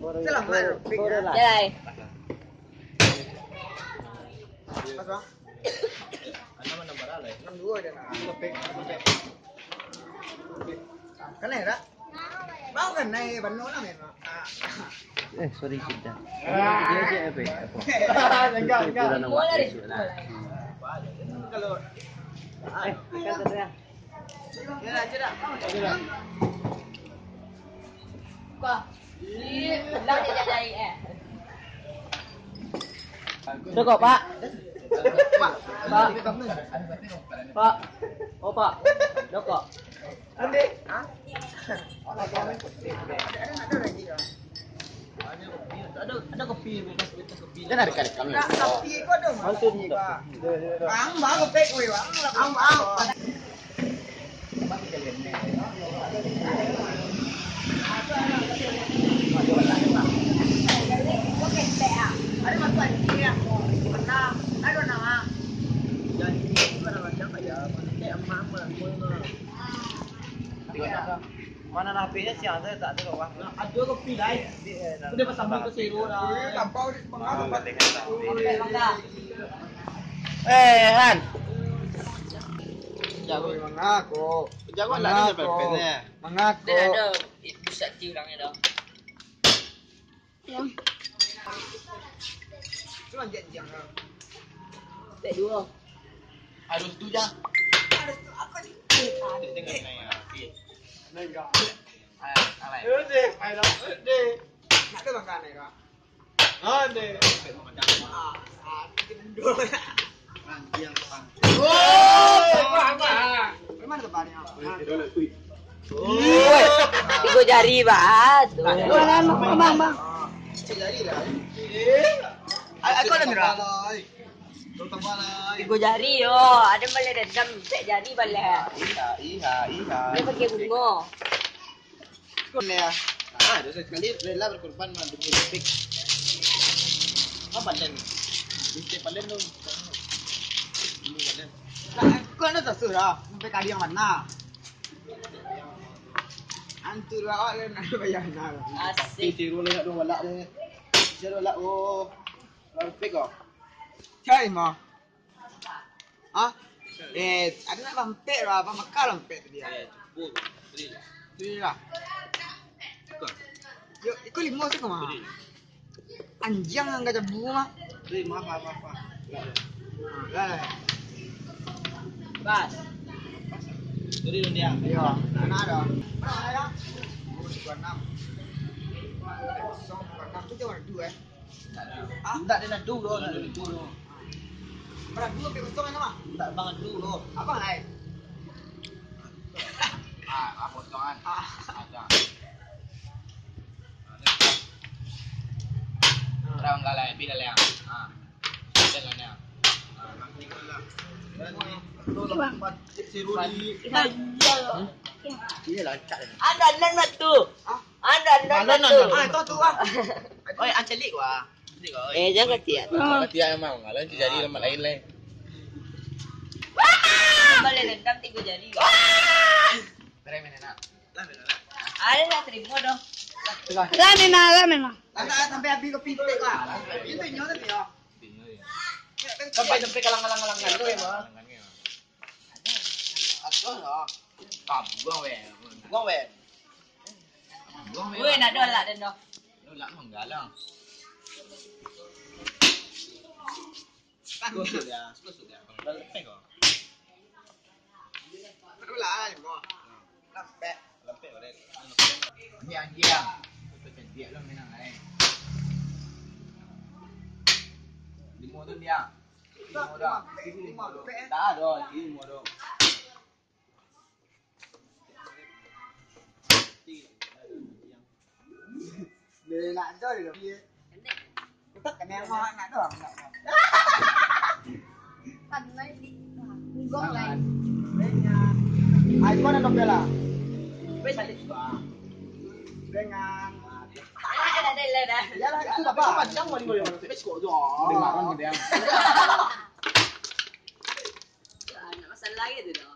Selamat. Jalan. Mas bang. Ano man ang baral eh? 62 dia nak. Kapek. Kan naik tak? Mau kan naik Bandung lah memang. Sorry kita. Dia aja apa? Enggak. Mula dari Kalau Kan tadi. ya aja dah. Kau. Ini dah jadi Cukup, Pak. Pak. Pak. Oh, Pak. Cukup. Ande. Hah? Ada lagi dah. Ada kopi, bekas kopi. Kan ada kali kami. Tak kopi kau ada. Mantun Kopi, tu. Pak. Bang kopi oi bang. Bang. Ada makan ni ya. Pernah. Ada nama. Jadi mana macam ya? Kayak emak Mana HP-nya sih ada tak ada bawah. Ada kopi dah. Sudah pasang ke zero dah. Tampau pengaruh Pak. Han. Jago. Mengaku. Jago lah ni perpennya. Mengaku. Dia ada pusat ti orangnya dah. Cuma janjian. Tak dua. Harus tu dah. Ada tu apa ni? Tengok ni ya. Enggak. Alai. Nak ada makan ni kak? Ada. Kendor. Anjing bang. Mana tempatnya? Woi, 3 jari bat. Bang. Jadi lah. Aku ada merah. 3 jari yo, ada boleh dendam 4 jari boleh. Iya. Dia pakai bunga. Ni ya. Dosa sekali rela berkorban demi topik. Apa palen? Bisa palen dong. Ini palen. Kau ada tak surah? Sampai kali yang mana? Antur awak le nak bayar nak. Asik. Tiru le dong walak le. Jero walak oh. Topik oh. Cai mah. Ah? Ada nak lampet lah, apa makan lampet dia. Cukup. Beri. Beri lah. Cukup. Yo, ikut 5 sih kau mah. Anjing yang gak cebu mah. Beri maaf. Lah. Bas. Beri dong dia. Yo, mana ada? Mana ya? 26. 26 tu cuma 2 eh. Tak ada nak dulu. Berapa 2 ke kosong mah? Tak banget dulu. Apa lain? Potongan. Ada. Terang galai, bila le. Jalan ya. Iya lancar. Anda nan tu. Anda nan tu. Itu ah. Oi, ancelik wah. Jangan tiap. Dia emang ngalah jadi lemak lain le. Boleh dendam 3 jari. Tere menena. Ada nak terima dah. Lah sampai habis kopi tu lah. Itu nyonya tu ya. Sampai kalang-kalang tu emang. Aku lah. Buang we. Woi nak dolak dan dah. Nolak menggalang. Kan Sudah. Dah lepek kau. Betul lah ni mo. Lampet. Lepek boleh. Ni anjing. Itu dia lah menang lain. Limo tu dia. Limo dah. Dah dah, limo dah. Dia nak dah dia. Kita kena mau nak dah. Gong lain. iPhone ada bela. Woi salit juga. Dengan Ada lah dah. ya lah itu apa? Macam mana boleh masuk skor tu. Dengaran gitu ya. Nak masalah lagi tu dah.